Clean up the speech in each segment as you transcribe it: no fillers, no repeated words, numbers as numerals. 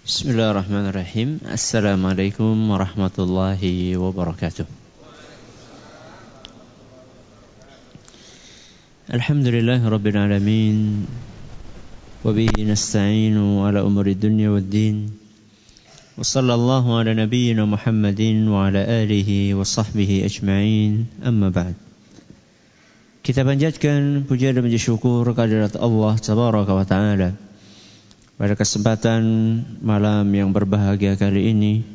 Bismillahirrahmanirrahim. Assalamualaikum warahmatullahi wabarakatuh. Alhamdulillahirabbil alamin. Wa bihi nasta'inu ala umuri dunya waddin. Wa sallallahu ala nabiyyina Muhammadin wa ala alihi wa sahbihi ajma'in. Amma ba'd. Kita panjatkan puja dan puji syukur kehadirat Allah tabaraka wa ta'ala. Pada kesempatan malam yang berbahagia kali ini,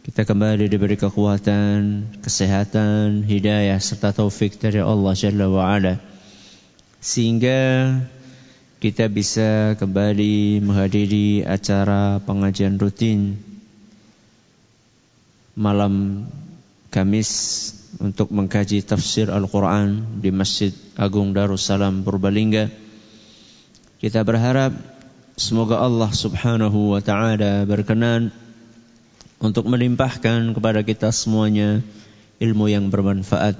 kita kembali diberi kekuatan, kesehatan, hidayah serta taufik dari Allah Jalla wa'ala, sehingga kita bisa kembali menghadiri acara pengajian rutin malam Kamis untuk mengkaji tafsir Al-Quran di Masjid Agung Darussalam Purbalingga. Kita berharap semoga Allah subhanahu wa ta'ala berkenan untuk melimpahkan kepada kita semuanya ilmu yang bermanfaat,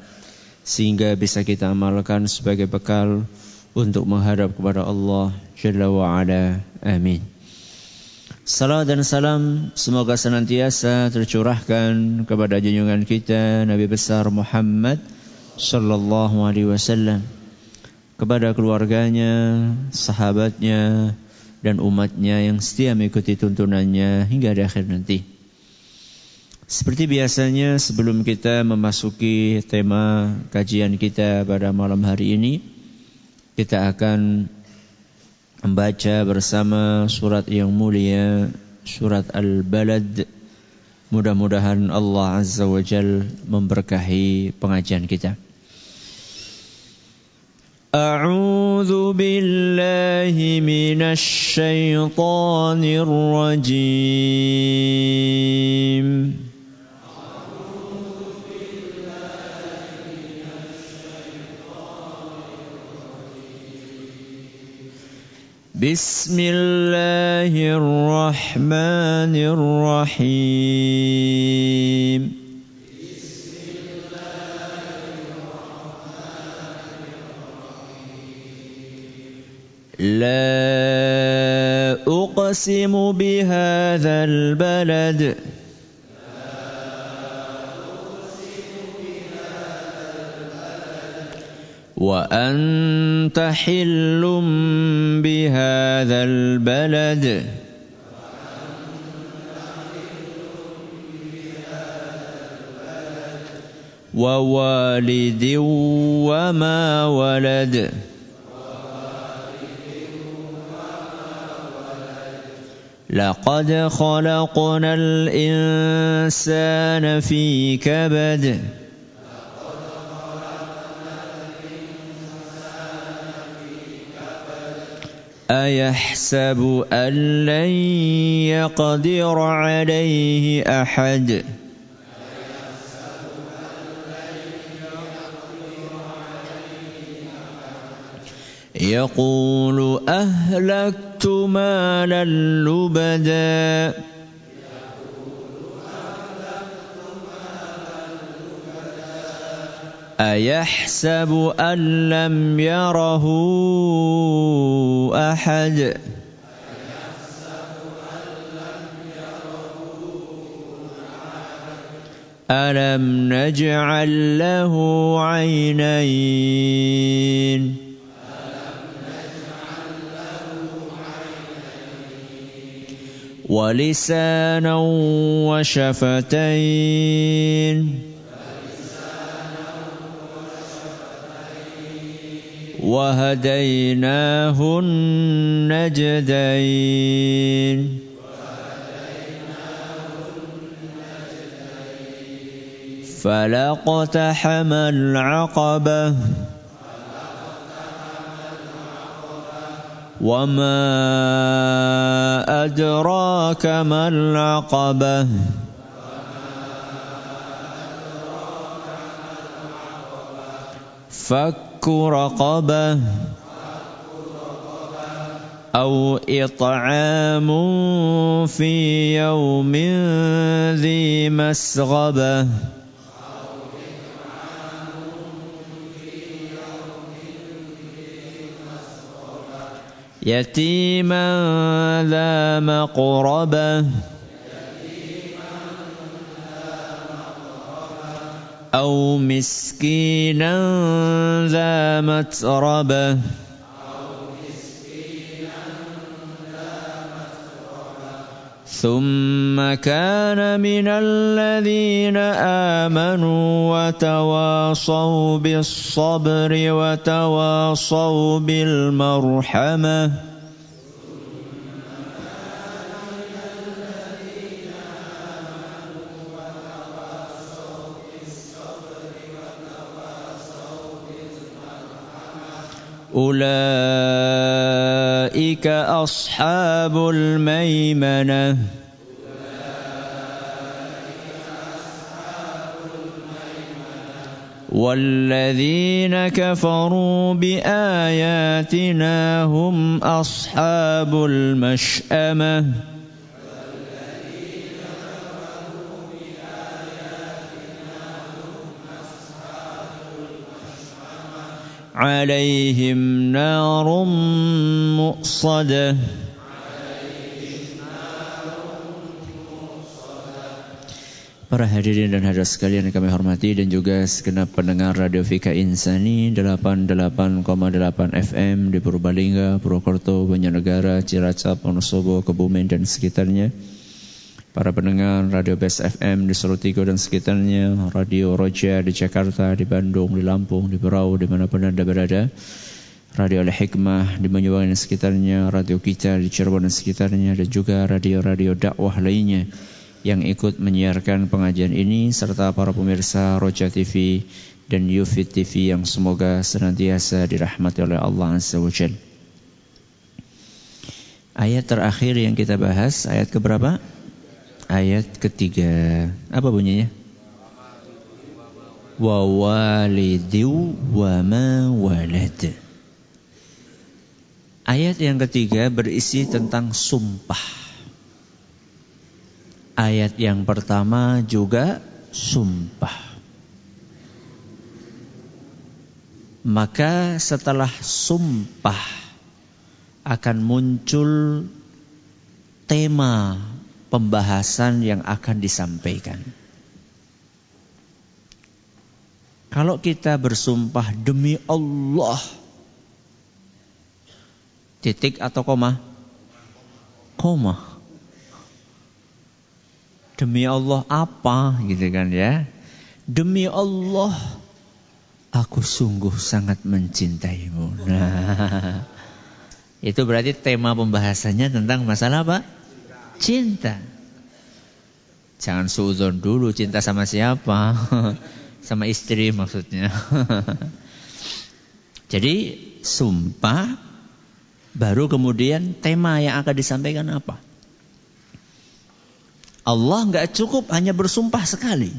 sehingga bisa kita amalkan sebagai bekal untuk menghadap kepada Allah Jalla wa'ala. Amin. Salam dan salam semoga senantiasa tercurahkan kepada junjungan kita Nabi besar Muhammad sallallahu alaihi wasallam, kepada keluarganya, sahabatnya, dan umatnya yang setia mengikuti tuntunannya hingga di akhir nanti. Seperti biasanya, sebelum kita memasuki tema kajian kita pada malam hari ini, kita akan membaca bersama surat yang mulia, surat Al-Balad. Mudah-mudahan Allah Azza wa Jal memberkahi pengajian kita. أعوذ بالله من الشيطان الرجيم بسم الله الرحمن الرحيم لا أقسم بهذا البلد وأنت حل بهذا البلد ووالد وما ولد لقد خلقنا الإنسان في كبد أيحسب أن لن يقدر عليه أحد يقول أهلكت مالا لبدا أيحسب أن لم يره أحد ألم نجعل له عينين ولسانا وشفتين وهديناه النجدين فلاقتحم العقبة وما أدراك ما العقبة فك رقبة أو إطعام في يوم ذي مسغبة yatiman dha maqrabah أو مسكينا ذا متربة ثم كان من الذين آمنوا وتواصوا بالصبر وتواصوا بالمرحمة أولئك أصحاب الميمنة والذين كفروا بآياتنا هم أصحاب المشأمة عليهم نار مؤصدة. Para hadirin dan hadirat sekalian yang kami hormati dan juga segenap pendengar Radio Fika Insani 88,8 FM di Purbalingga, Purwokerto, Banjarnegara, Cilacap, Wonosobo, Kebumen dan sekitarnya. Para pendengar Radio Best FM di Solotigo dan sekitarnya, Radio Roja di Jakarta, di Bandung, di Lampung, di Berau, dimanapun Anda berada. Radio Al-Hikmah di Banyuwangi dan sekitarnya, Radio Kita di Cirebon dan sekitarnya, dan juga radio-radio dakwah lainnya yang ikut menyiarkan pengajian ini, serta para pemirsa Roja TV dan Yufid TV yang semoga senantiasa dirahmati oleh Allah Azza wa Jalla. Ayat terakhir yang kita bahas, ayat keberapa? Ayat ketiga. Apa bunyinya? Wa walidiu wa ma walad. Ayat yang ketiga berisi tentang sumpah. Ayat yang pertama juga sumpah. Maka setelah sumpah akan muncul tema pembahasan yang akan disampaikan. Kalau kita bersumpah demi Allah, titik atau koma? Koma. Demi Allah apa gitu kan ya? Demi Allah aku sungguh sangat mencintaimu. Nah, itu berarti tema pembahasannya tentang masalah apa? Cinta. Jangan suudzon dulu, cinta sama siapa? Sama istri maksudnya. Jadi sumpah, baru kemudian tema yang akan disampaikan apa? Allah enggak cukup hanya bersumpah sekali.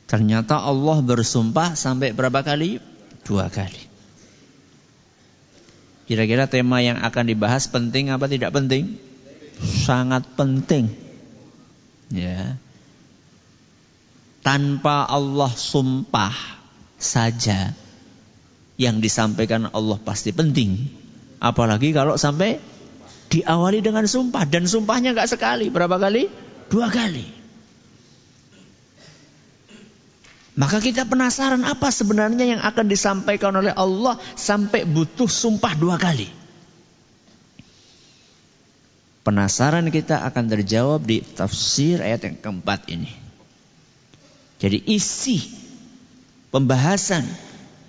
Ternyata Allah bersumpah sampai berapa kali? 2 kali. Kira-kira tema yang akan dibahas penting apa tidak penting? Sangat penting. Ya. Tanpa Allah sumpah saja yang disampaikan Allah pasti penting. Apalagi kalau sampai diawali dengan sumpah, dan sumpahnya enggak sekali, berapa kali? 2 kali. Maka kita penasaran apa sebenarnya yang akan disampaikan oleh Allah sampai butuh sumpah 2 kali. Penasaran kita akan terjawab di tafsir ayat yang keempat ini. Jadi isi pembahasan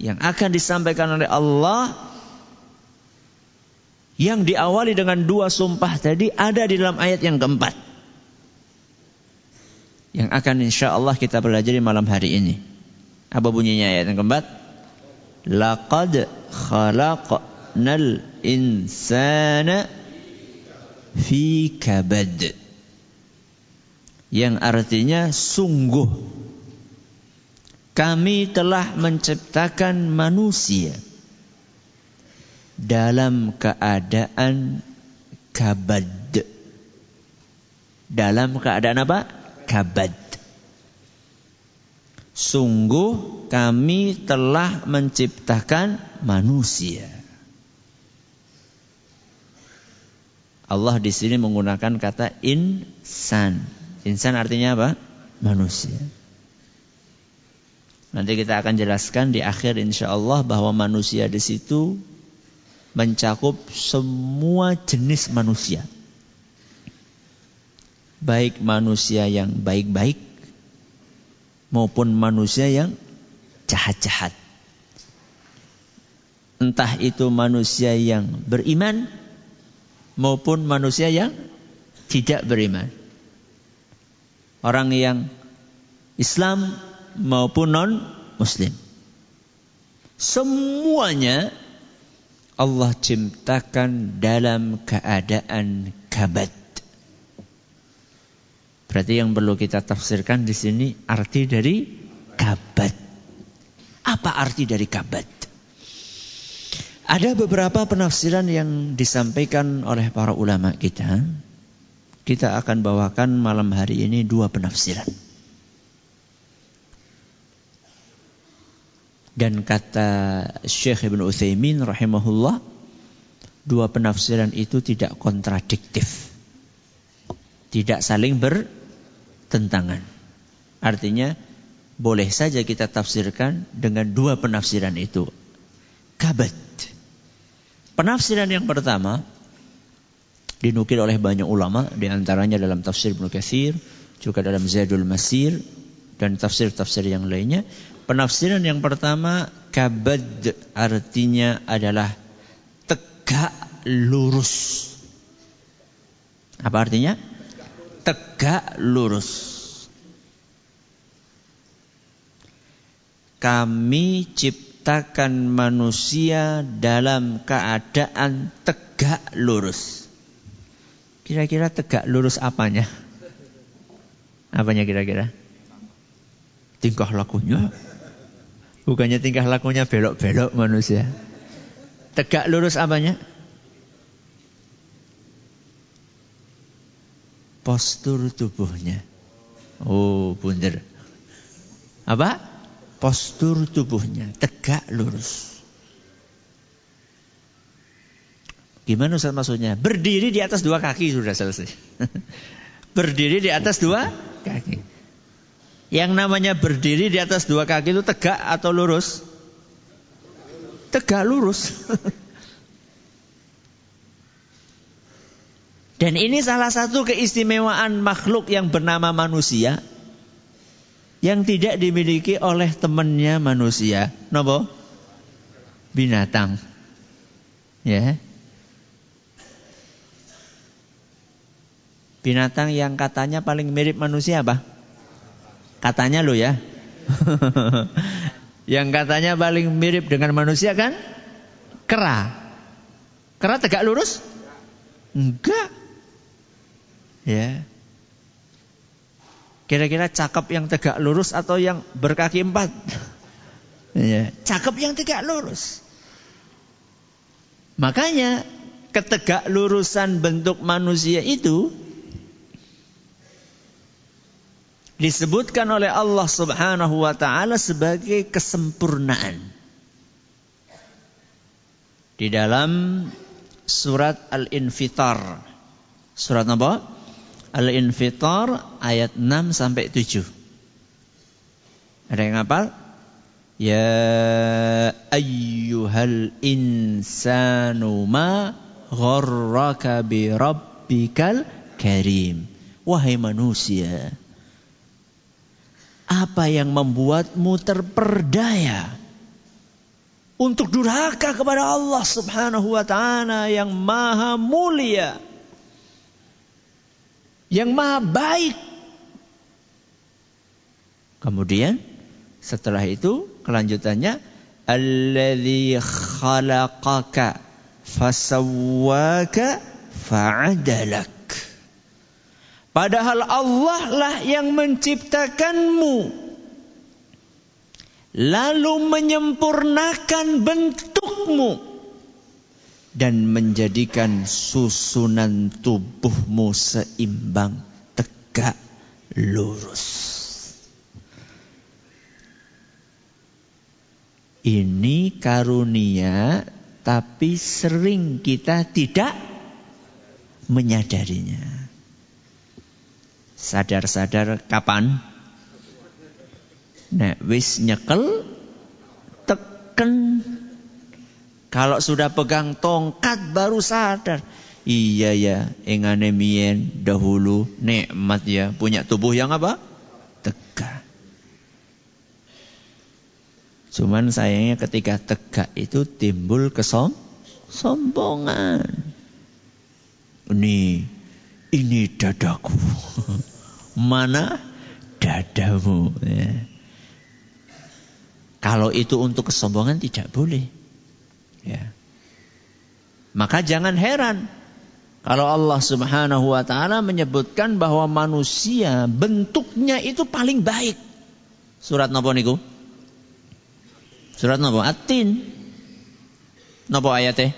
yang akan disampaikan oleh Allah yang diawali dengan 2 sumpah tadi ada di dalam ayat yang keempat, yang akan insya Allah kita pelajari malam hari ini. Apa bunyinya ayat yang keempat? Laqad khalaqnal insana fi kabad, yang artinya sungguh kami telah menciptakan manusia dalam keadaan kabad. Dalam keadaan apa? Kabad. Sungguh kami telah menciptakan manusia. Allah di sini menggunakan kata insan. Insan artinya apa? Manusia. Nanti kita akan jelaskan di akhir insyaallah bahwa manusia di situ mencakup semua jenis manusia. Baik manusia yang baik-baik maupun manusia yang jahat-jahat. Entah itu manusia yang beriman maupun manusia yang tidak beriman. Orang yang Islam maupun non-Muslim. Semuanya Allah ciptakan dalam keadaan kabad. Berarti yang perlu kita tafsirkan di sini arti dari kabad. Apa arti dari kabad? Ada beberapa penafsiran yang disampaikan oleh para ulama kita. Kita akan bawakan malam hari ini 2 penafsiran. Dan kata Syekh Ibn Utsaimin rahimahullah, 2 penafsiran itu tidak kontradiktif. Tidak saling bertentangan. Artinya boleh saja kita tafsirkan dengan 2 penafsiran itu. Kabad. Penafsiran yang pertama dinukil oleh banyak ulama, di antaranya dalam tafsir Ibnu Katsir, juga dalam Zadul Masir dan tafsir-tafsir yang lainnya. Penafsiran yang pertama, kabad artinya adalah tegak lurus. Apa artinya? Tegak lurus. Kami ciptakan manusia dalam keadaan tegak lurus. Kira-kira tegak lurus apanya? Apanya kira-kira? Tingkah lakunya. Bukannya tingkah lakunya belok-belok manusia. Tegak lurus apanya? Postur tubuhnya. Oh, bener. Apa? Postur tubuhnya tegak lurus. Gimana Ustaz maksudnya? Berdiri di atas 2 kaki sudah selesai. Berdiri di atas 2 kaki. Yang namanya berdiri di atas 2 kaki itu tegak atau lurus? Tegak lurus. Dan ini salah satu keistimewaan makhluk yang bernama manusia yang tidak dimiliki oleh temannya manusia. Napa? Binatang. Ya. Binatang yang katanya paling mirip manusia apa? Katanya lo ya. Yang katanya paling mirip dengan manusia kan? Kera. Kera tegak lurus? Enggak. Ya. Kira-kira cakep yang tegak lurus atau yang berkaki 4? Ya. Cakep yang tegak lurus. Makanya ketegak lurusan bentuk manusia itu disebutkan oleh Allah Subhanahu wa taala sebagai kesempurnaan. Di dalam surat Al-Infitar. Surat apa? Al-Infitar ayat 6 sampai 7. Ada yang hafal? Ya ayyuhal insanu ma gharraka bi rabbikal karim. Wahai manusia, apa yang membuatmu terperdaya untuk durhaka kepada Allah Subhanahu wa taala yang maha mulia, yang maha baik. Kemudian setelah itu kelanjutannya, alladzi khalaqaka fasawwaka fa'adalak. Padahal Allah lah yang menciptakanmu, lalu menyempurnakan bentukmu dan menjadikan susunan tubuhmu seimbang, tegak, lurus. Ini karunia, tapi sering kita tidak menyadarinya. Sadar-sadar kapan? Nek wis nyekel teken. Kalau sudah pegang tongkat baru sadar. Iya ya, engane mien dahulu nikmat ya, punya tubuh yang apa? Tegak. Cuman sayangnya ketika tegak itu timbul kesombongan. Ini dadaku. Mana dadamu? Ya. Kalau itu untuk kesombongan tidak boleh. Ya. Maka jangan heran kalau Allah Subhanahu wa taala menyebutkan bahwa manusia bentuknya itu paling baik. Surat napa niku? Surat napa? At-Tin. Napa ayate?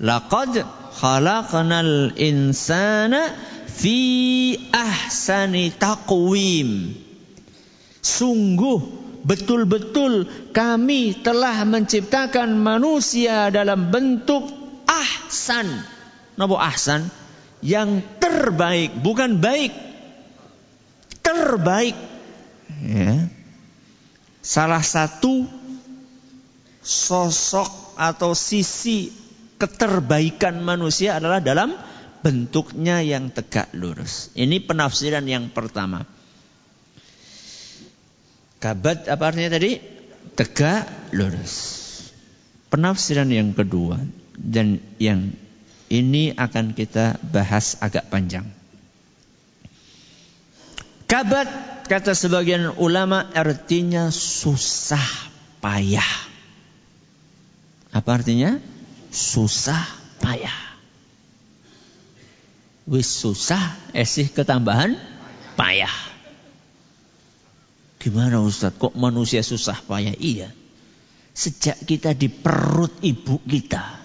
Laqad khalaqnal insana fi ahsani taqwim. Sungguh betul-betul kami telah menciptakan manusia dalam bentuk ahsan. Napa ahsan? Yang terbaik, bukan baik. Terbaik. Ya. Salah satu sosok atau sisi keterbaikan manusia adalah dalam bentuknya yang tegak lurus. Ini penafsiran yang pertama. Kabad apa artinya tadi? Tegak lurus. Penafsiran yang kedua dan yang ini akan kita bahas agak panjang. Kabad kata sebagian ulama artinya susah payah. Apa artinya? Susah payah. Wis susah esih ketambahan payah. Gimana Ustaz? Kok manusia susah payah? Iya. Sejak kita di perut ibu kita,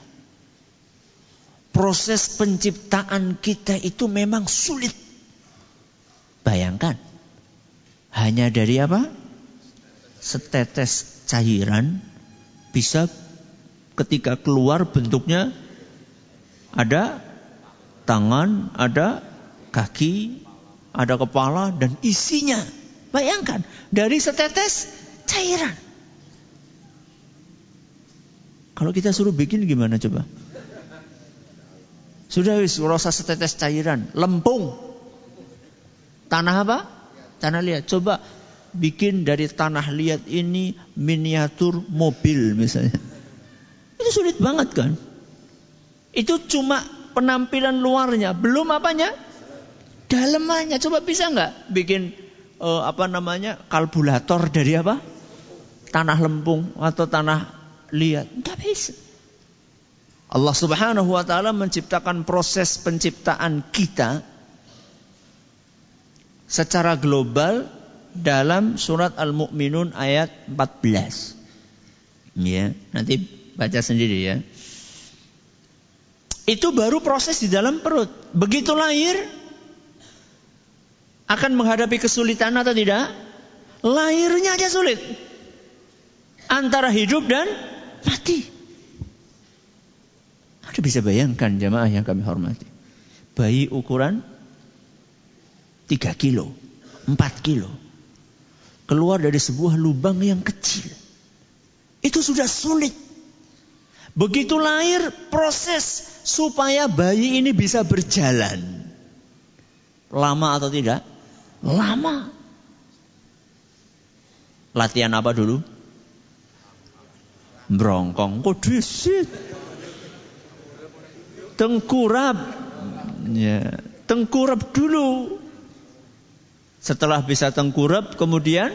proses penciptaan kita itu memang sulit. Bayangkan. Hanya dari apa? Setetes cairan bisa ketika keluar bentuknya ada tangan, ada kaki, ada kepala dan isinya. Bayangkan, dari setetes cairan. Kalau kita suruh bikin gimana coba? Sudah wis rasa setetes cairan, lempung. Tanah apa? Tanah liat. Coba bikin dari tanah liat ini miniatur mobil misalnya. Itu sulit banget kan? Itu cuma penampilan luarnya, belum apanya? Dalemannya. Coba bisa nggak bikin kalkulator dari apa? Tanah lempung atau tanah liat? Nggak bisa. Allah Subhanahu wa taala menciptakan proses penciptaan kita secara global dalam surat Al-Mu'minun ayat 14. Ya, nanti baca sendiri ya. Itu baru proses di dalam perut. Begitu lahir akan menghadapi kesulitan atau tidak? Lahirnya aja sulit. Antara hidup dan mati. Anda bisa bayangkan jamaah yang kami hormati. Bayi ukuran 3 kilo, 4 kilo. Keluar dari sebuah lubang yang kecil. Itu sudah sulit. Begitu lahir, proses supaya bayi ini bisa berjalan. Lama atau tidak? Lama. Latihan apa dulu? Brongkong. Kok disit? Tengkurap. Ya, tengkurap dulu. Setelah bisa tengkurap, kemudian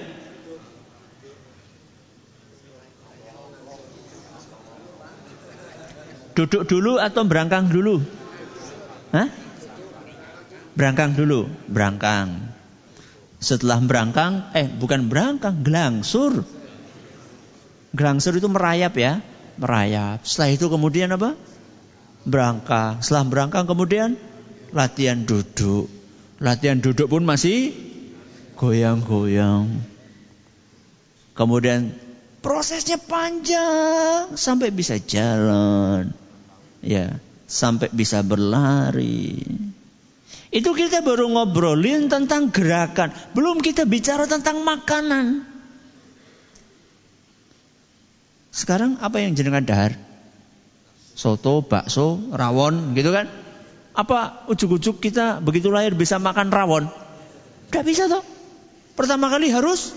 duduk dulu atau berangkang dulu? Hah? Berangkang dulu. Berangkang. Setelah berangkang, bukan berangkang, gelangsur. Gelangsur itu merayap ya. Merayap. Setelah itu kemudian apa? Berangkang. Setelah berangkang kemudian latihan duduk. Latihan duduk pun masih goyang-goyang. Kemudian prosesnya panjang sampai bisa jalan. Ya, sampai bisa berlari. Itu kita baru ngobrolin tentang gerakan. Belum kita bicara tentang makanan. Sekarang apa yang jenengan dahar? Soto, bakso, rawon gitu kan? Apa ujuk-ujuk kita begitu lahir bisa makan rawon? Tidak bisa toh. Pertama kali harus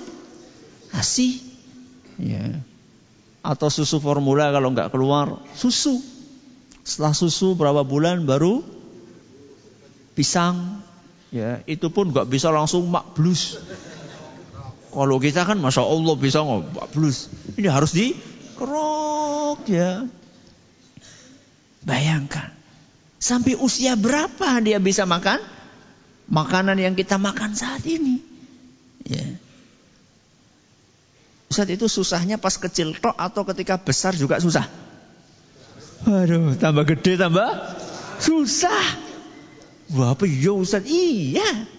ASI. Ya. Atau susu formula kalau nggak keluar, susu. Setelah susu berapa bulan baru pisang, ya itu pun nggak bisa langsung makblus. Kalau kita kan masya Allah bisa makblus. Ini harus dikerok ya. Bayangkan, sampai usia berapa dia bisa makan makanan yang kita makan saat ini? Ya. Ustaz, itu susahnya pas kecil tok atau ketika besar juga susah? Waduh, tambah gede tambah susah. Wah, apa ya Ustaz? Iya.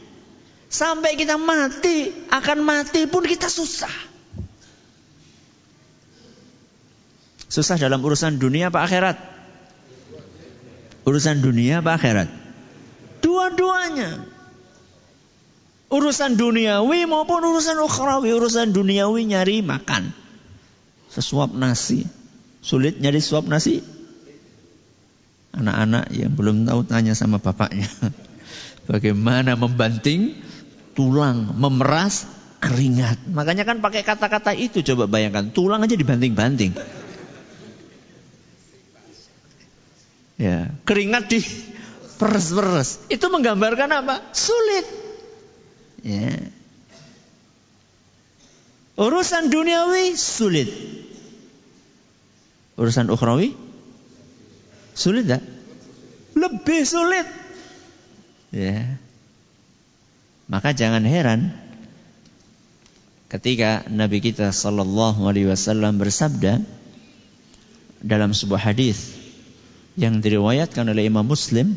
Sampai kita mati, akan mati pun kita susah. Susah dalam urusan dunia apa akhirat? Urusan dunia apa akhirat? Dua-duanya. Urusan duniawi maupun urusan ukhrawi. Urusan duniawi nyari makan. Sesuap nasi. Sulit nyari suap nasi? Anak-anak yang belum tahu tanya sama bapaknya. Bagaimana membanting tulang, memeras keringat. Makanya kan pakai kata-kata itu, coba bayangkan. Tulang aja dibanting-banting. Ya, keringat diperes-peres. Itu menggambarkan apa? Sulit. Ya. Urusan duniawi sulit. Urusan ukhrawi sulit tak? Lebih sulit. Ya. Maka jangan heran ketika Nabi kita sallallahu alaihi wasallam bersabda dalam sebuah hadis yang diriwayatkan oleh Imam Muslim,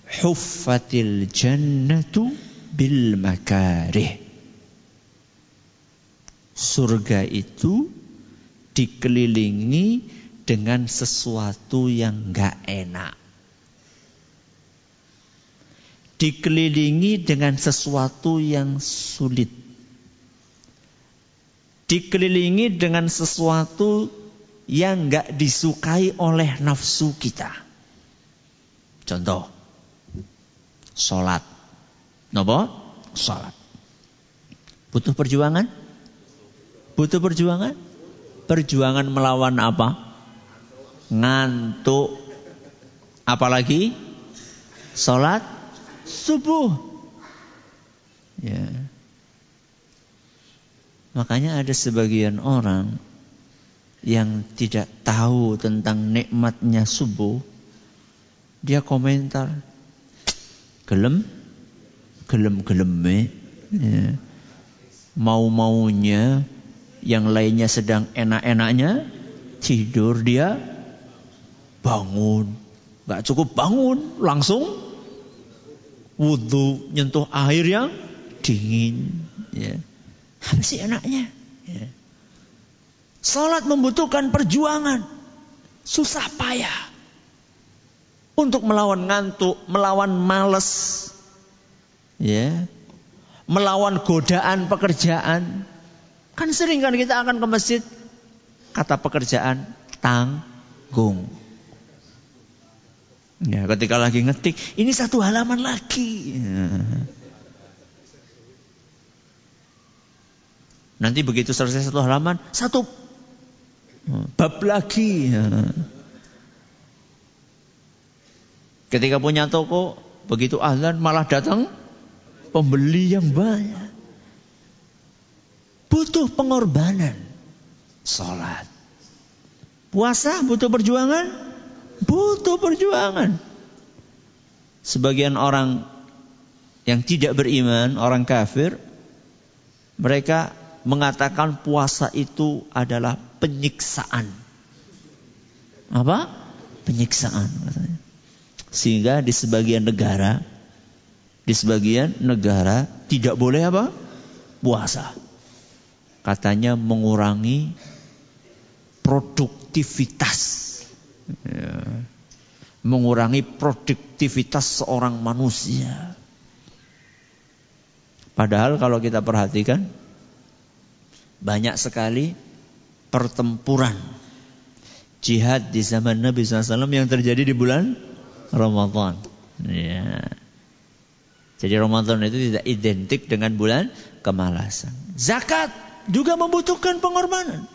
"Huffatil jannatu bil makarih." Surga itu dikelilingi dengan sesuatu yang enggak enak. Dikelilingi dengan sesuatu yang sulit. Dikelilingi dengan sesuatu yang enggak disukai oleh nafsu kita. Contoh, sholat. Napa? Sholat. Butuh perjuangan? Butuh perjuangan? Perjuangan melawan apa? Ngantuk. Apalagi sholat subuh. Ya. Makanya ada sebagian orang yang tidak tahu tentang nikmatnya subuh. Dia komentar, gelem ya. Mau-maunya yang lainnya sedang enak-enaknya tidur, dia bangun. Gak cukup bangun, langsung wudu, nyentuh air yang dingin. Ya. Apa sih enaknya? Ya. Salat membutuhkan perjuangan, susah payah untuk melawan ngantuk, melawan malas, ya, melawan godaan pekerjaan. Kan sering kan kita akan ke masjid, kata pekerjaan tanggung. Ya, ketika lagi ngetik, ini satu halaman lagi. Ya. Nanti begitu selesai satu halaman, satu bab lagi. Ya. Ketika punya toko, begitu azan malah datang pembeli yang banyak. Butuh pengorbanan. Salat. Puasa butuh perjuangan? Butuh perjuangan. Sebagian orang yang tidak beriman, orang kafir, mereka mengatakan puasa itu adalah penyiksaan. Apa? Penyiksaan katanya. Sehingga di sebagian negara tidak boleh apa? Puasa. Katanya mengurangi produktivitas. Ya. mengurangi produktivitas seorang manusia. Padahal kalau kita perhatikan, banyak sekali pertempuran jihad di zaman Nabi SAW yang terjadi di bulan Ramadan. Ya. Jadi Ramadan itu tidak identik dengan bulan kemalasan. Zakat juga membutuhkan pengorbanan.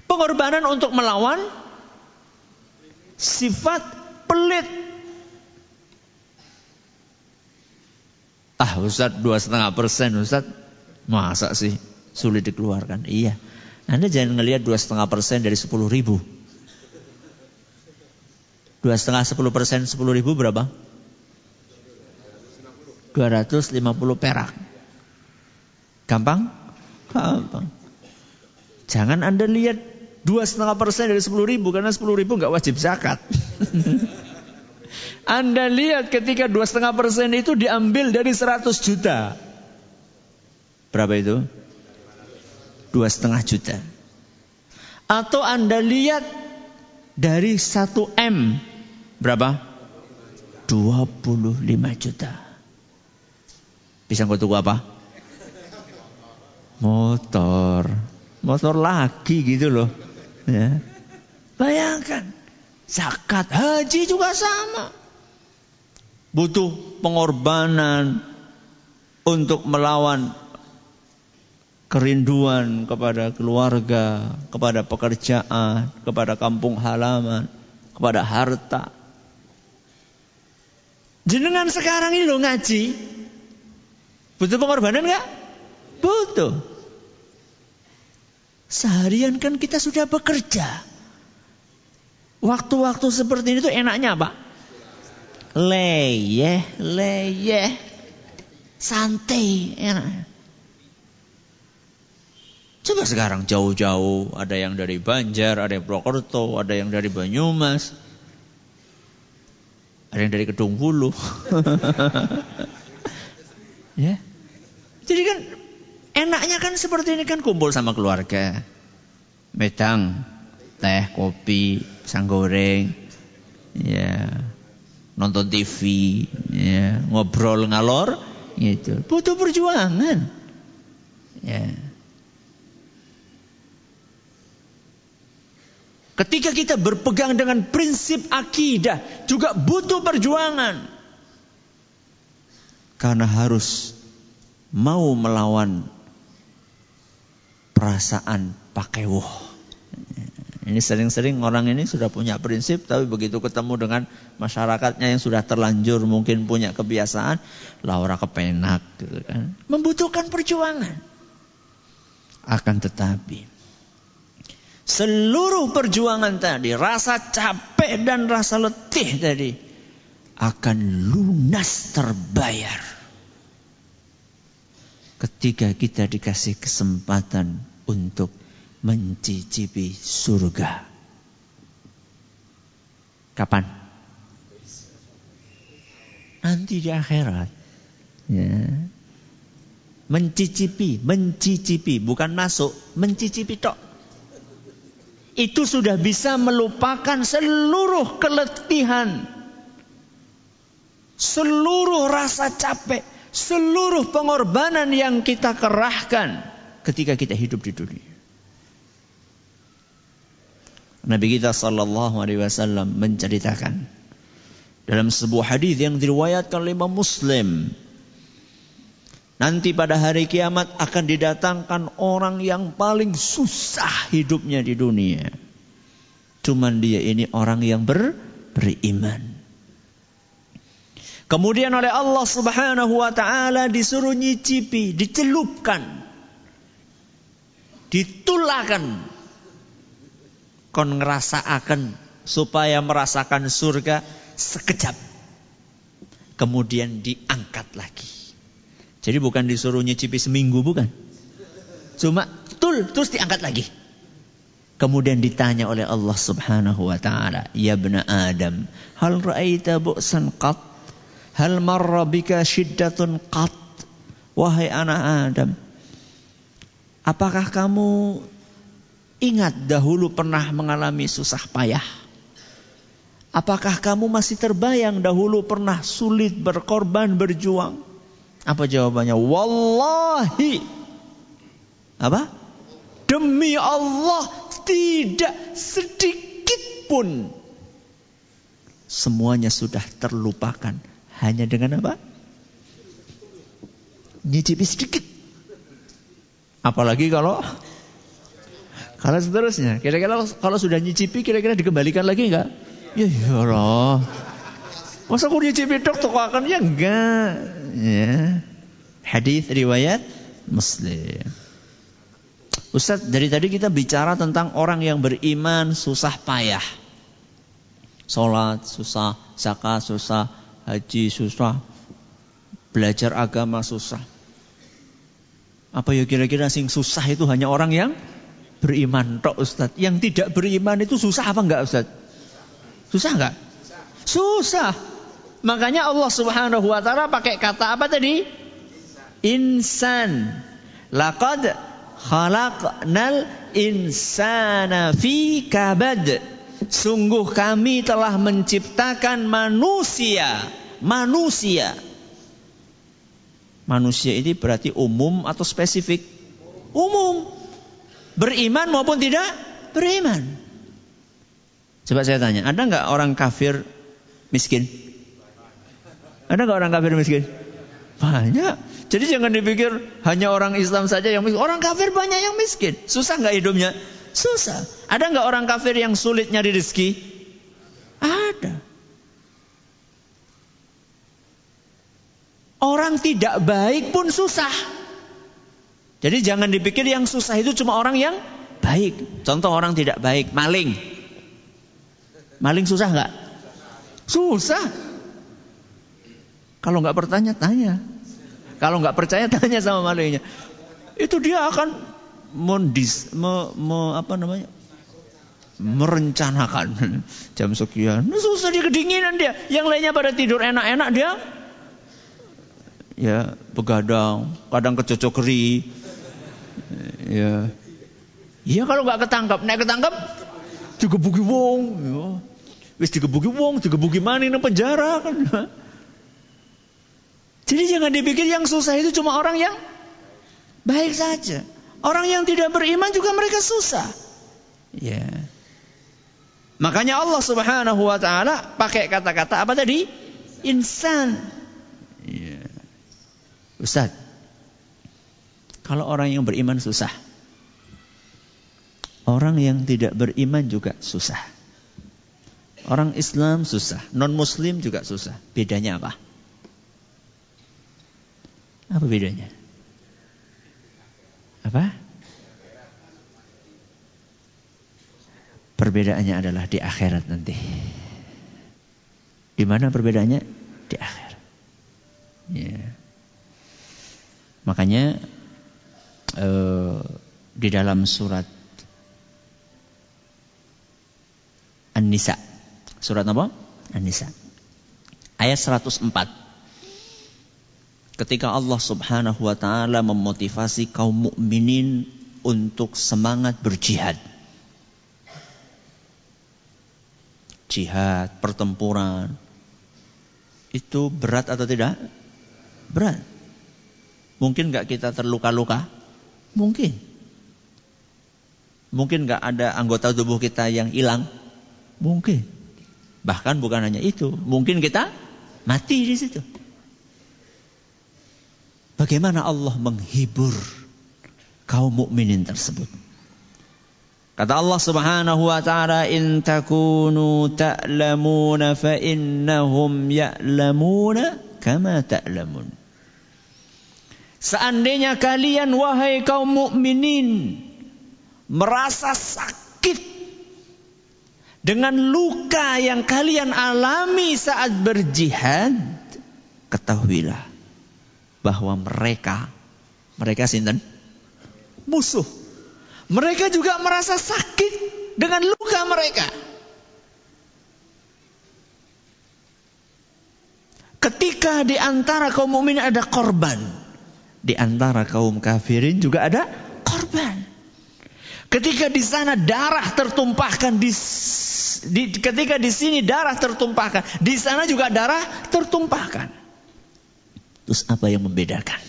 Pengorbanan untuk melawan sifat pelit. Ustaz 2,5% Ustaz, masa sih sulit dikeluarkan? Iya. Anda jangan ngelihat 2,5% dari 10.000. 2,5 10% 10.000 berapa? 250 perak. Gampang? Gampang. Jangan Anda lihat 2,5% dari 10.000, karena 10.000 nggak wajib zakat. Anda lihat ketika 2,5% itu diambil dari 100 juta. Berapa itu? 2,5 juta. Atau Anda lihat dari 1 M. Berapa? 25 juta. Bisa nggak tuku apa? Motor. Motor lagi gitu loh. Ya. Bayangkan. Zakat, haji juga sama. Butuh pengorbanan untuk melawan kerinduan kepada keluarga, kepada pekerjaan, kepada kampung halaman, kepada harta. Jenengan sekarang ini lo ngaji, butuh pengorbanan enggak? Butuh. Seharian kan kita sudah bekerja. Waktu-waktu seperti ini tuh enaknya apa? Leyeh, santai, enak. Coba sekarang jauh-jauh, ada yang dari Banjar, ada yang Purwokerto, ada yang dari Banyumas, ada yang dari Kedung Bulu. Ya. Jadi kan enaknya kan seperti ini kan, kumpul sama keluarga. Medang, teh, kopi, pisang goreng, ya, nonton TV, ya, ngobrol ngalor, gitu. Butuh perjuangan. Ya. Ketika kita berpegang dengan prinsip akidah juga butuh perjuangan. Karena harus mau melawan perasaan pakewuh. Ini sering-sering orang ini sudah punya prinsip, tapi begitu ketemu dengan masyarakatnya yang sudah terlanjur mungkin punya kebiasaan, lah ora kepenak gitu kan. Membutuhkan perjuangan. Akan tetapi seluruh perjuangan tadi, rasa capek dan rasa letih tadi akan lunas terbayar ketika kita dikasih kesempatan untuk mencicipi surga. Kapan? Nanti di akhirat. Ya. Mencicipi, bukan masuk, mencicipi tok. Itu sudah bisa melupakan seluruh keletihan, seluruh rasa capek, seluruh pengorbanan yang kita kerahkan ketika kita hidup di dunia. Nabi kita sallallahu alaihi wasallam menceritakan dalam sebuah hadis yang diriwayatkan oleh Imam Muslim, nanti pada hari kiamat akan didatangkan orang yang paling susah hidupnya di dunia. Cuman dia ini orang yang beriman. Kemudian oleh Allah Subhanahu wa taala disuruh nyicipi, dicelupkan, ditulakan, kon ngerasaaken supaya merasakan surga sekejap. Kemudian diangkat lagi. Jadi bukan disuruh nyicipi seminggu, bukan. Cuma terus diangkat lagi. Kemudian ditanya oleh Allah Subhanahu wa taala, "Ya ibna Adam, hal ra'aita bu'san qat? Hal marra bika syiddatun qat?" Wahai anak Adam, apakah kamu ingat dahulu pernah mengalami susah payah? Apakah kamu masih terbayang dahulu pernah sulit berkorban, berjuang? Apa jawabannya? Wallahi. Apa? Demi Allah, tidak sedikit pun. Semuanya sudah terlupakan. Hanya dengan apa? Nyicipi sedikit. Apalagi kalau seterusnya. Kira-kira kalau sudah nyicipi, kira-kira dikembalikan lagi enggak? Ya Allah. Masa aku nyicipi dok akan? Ya enggak. Ya. Hadis riwayat Muslim. Ustaz, dari tadi kita bicara tentang orang yang beriman susah payah. Salat susah, zakat susah, haji susah, belajar agama susah. Apa ya kira-kira sing susah itu hanya orang yang beriman tok Ustaz? Yang tidak beriman itu susah apa enggak Ustaz? Susah enggak? Susah. Makanya Allah Subhanahu wa taala pakai kata apa tadi? Insan. Laqad khalaqnal insana fi kabad. Sungguh kami telah menciptakan manusia. Manusia ini berarti umum atau spesifik? Umum. Beriman maupun tidak beriman. Coba saya tanya, ada nggak orang kafir miskin? Ada nggak orang kafir miskin? Banyak. Jadi jangan dipikir hanya orang Islam saja yang miskin. Orang kafir banyak yang miskin. Susah nggak hidupnya? Susah. Ada nggak orang kafir yang sulit nyari rezeki? Ada. Orang tidak baik pun susah. Jadi jangan dipikir yang susah itu cuma orang yang baik. Contoh orang tidak baik, maling. Maling susah nggak? Susah. Kalau nggak bertanya, tanya. Kalau nggak percaya, tanya sama malingnya. Itu dia akan merencanakan jam sekian. Susah, dia kedinginan dia. Yang lainnya pada tidur enak-enak, dia ya begadang, kadang kecocokri. Ya. Iya kalau nggak ketangkap, nek ketangkap digebuki wong. Ya. Wis digebuki wong, digebuki maning nang penjara kan. Jadi jangan dipikir yang susah itu cuma orang yang baik saja. Orang yang tidak beriman juga mereka susah. Ya. Makanya Allah Subhanahu wa taala pakai kata-kata apa tadi? Insan. Ya. Ustaz, kalau orang yang beriman susah, orang yang tidak beriman juga susah. Orang Islam susah, non-Muslim juga susah. Bedanya apa? Apa bedanya? Apa? Perbedaannya adalah di akhirat nanti. Di mana perbedaannya? Di akhirat. Ya. Makanya di dalam surat An-Nisa. Surat apa? An-Nisa. Ayat 104. Ketika Allah Subhanahu wa taala memotivasi kaum mukminin untuk semangat berjihad. Jihad, pertempuran. Itu berat atau tidak? Berat. Mungkin enggak kita terluka-luka? Mungkin. Mungkin enggak ada anggota tubuh kita yang hilang? Mungkin. Bahkan bukan hanya itu, mungkin kita mati di situ. Bagaimana Allah menghibur kaum mukminin tersebut? Kata Allah Subhanahu wa taala, "In takunu ta'lamuna fa innahum ya'lamuna kama ta'lamun." Seandainya kalian wahai kaum mukminin merasa sakit dengan luka yang kalian alami saat berjihad, ketahuilah bahwa mereka sinten? Musuh. Mereka juga merasa sakit dengan luka mereka. Ketika di antara kaum mukminin ada korban, di antara kaum kafirin juga ada korban. Ketika di sana darah tertumpahkan, ketika di sini darah tertumpahkan, di sana juga darah tertumpahkan. Terus apa yang membedakan?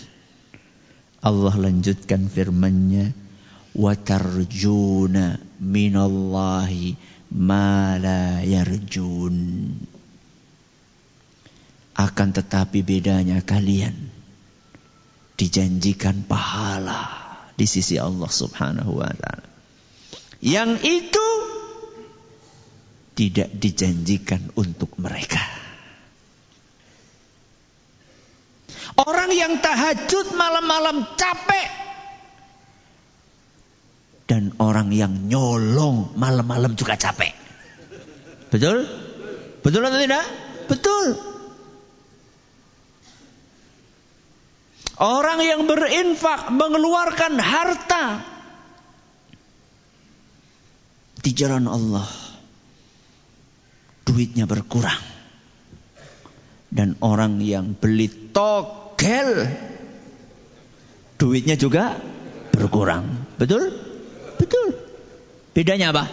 Allah lanjutkan firman-Nya, wa tarjuna minallahi ma la yarjun. Akan tetapi bedanya kalian dijanjikan pahala di sisi Allah Subhanahu wa taala. Yang itu tidak dijanjikan untuk mereka. Orang yang tahajud malam-malam capek, dan orang yang nyolong malam-malam juga capek. Betul? Betul atau tidak? Betul. Orang yang berinfak, mengeluarkan harta di jalan Allah, duitnya berkurang. Dan orang yang beli togel, duitnya juga berkurang. Betul? Betul. Bedanya apa?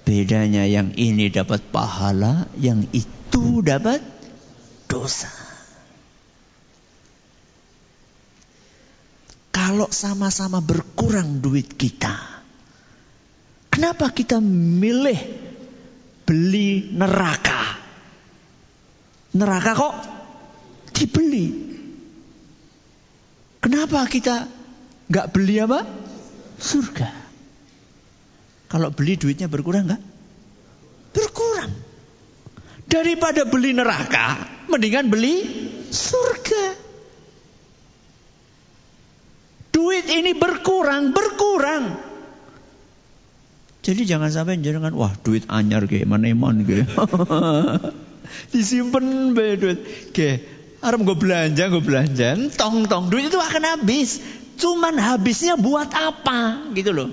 Bedanya yang ini dapat pahala, yang itu dapat dosa. Kalau sama-sama berkurang duit kita, kenapa kita milih beli neraka? Neraka kok dibeli. Kenapa kita nggak beli apa? Surga. Kalau beli duitnya berkurang nggak? Berkurang. Daripada beli neraka, mendingan beli surga. Duit ini berkurang. Jadi jangan sampai jangan, wah duit anyar ge, maneman ge. Disimpen be duit. Ge, arep gue belanja, tong duit itu akan habis. Cuman habisnya buat apa? Gitu loh.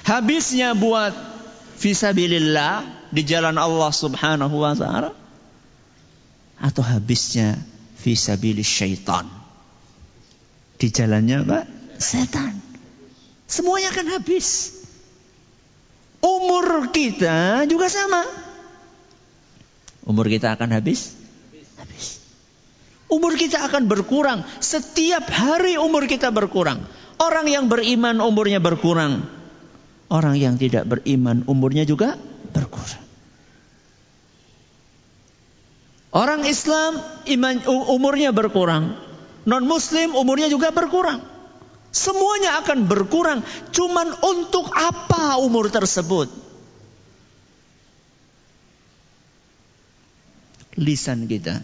Habisnya buat fisabilillah di jalan Allah Subhanahu wa taala, atau habisnya fisabilis syaitan, di jalannya apa? Setan. Semuanya akan habis. Umur kita juga sama. Umur kita akan habis. Umur kita akan berkurang. Setiap hari umur kita berkurang. Orang yang beriman umurnya berkurang. Orang yang tidak beriman umurnya juga berkurang. Orang Islam umurnya berkurang. Non-Muslim umurnya juga berkurang. Semuanya akan berkurang. Cuman untuk apa umur tersebut? Lisan kita,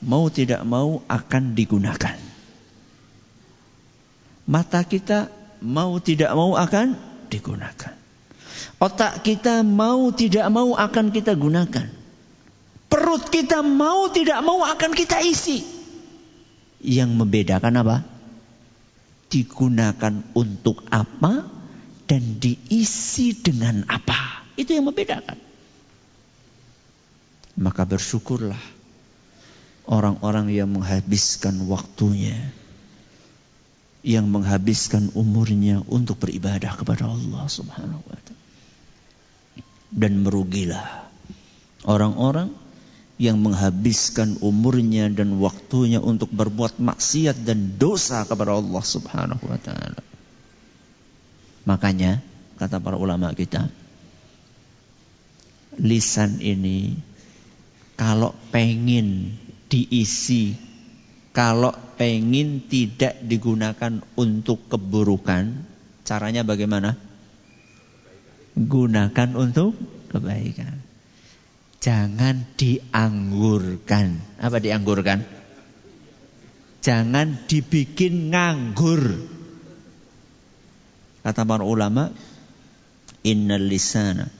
mau tidak mau akan digunakan. Mata kita, mau tidak mau akan digunakan. Otak kita, mau tidak mau akan kita gunakan. Perut kita, mau tidak mau akan kita isi. Yang membedakan apa? Digunakan untuk apa dan diisi dengan apa. Itu yang membedakan. Maka bersyukurlah orang-orang yang menghabiskan waktunya, yang menghabiskan umurnya untuk beribadah kepada Allah Subhanahu wa taala. Dan merugilah orang-orang yang menghabiskan umurnya dan waktunya untuk berbuat maksiat dan dosa kepada Allah Subhanahu wa taala. Makanya kata para ulama kita, lisan ini kalau pengen diisi, kalau pengen tidak digunakan untuk keburukan, caranya bagaimana? Gunakan untuk kebaikan. Jangan dianggurkan. Apa dianggurkan? Jangan dibikin nganggur. Kata para ulama, innal lisana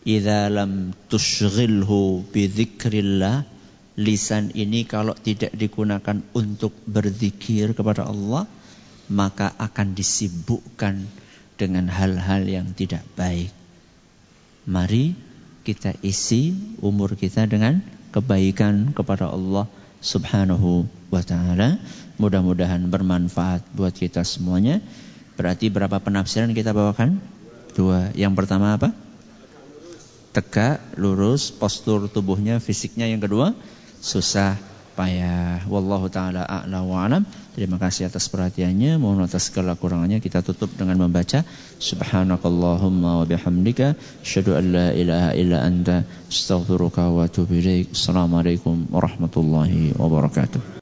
idza lam tushghilhu bi dzikrillah, lisan ini kalau tidak digunakan untuk berzikir kepada Allah, maka akan disibukkan dengan hal-hal yang tidak baik. Mari kita isi umur kita dengan kebaikan kepada Allah Subhanahu wa ta'ala. Mudah-mudahan bermanfaat buat kita semuanya. Berarti berapa penafsiran kita bawakan? 2. Yang pertama apa? Tegak, lurus, postur tubuhnya, fisiknya. Yang kedua, susah payah. Wallahu ta'ala a'la wa alam. Terima kasih atas perhatiannya. Mohon atas segala kurangannya. Kita tutup dengan membaca Subhanakallahumma wa bihamdika asyhadu an la ilaha illa anta astaghfiruka wa atubu ilaik. Assalamualaikum warahmatullahi wabarakatuh.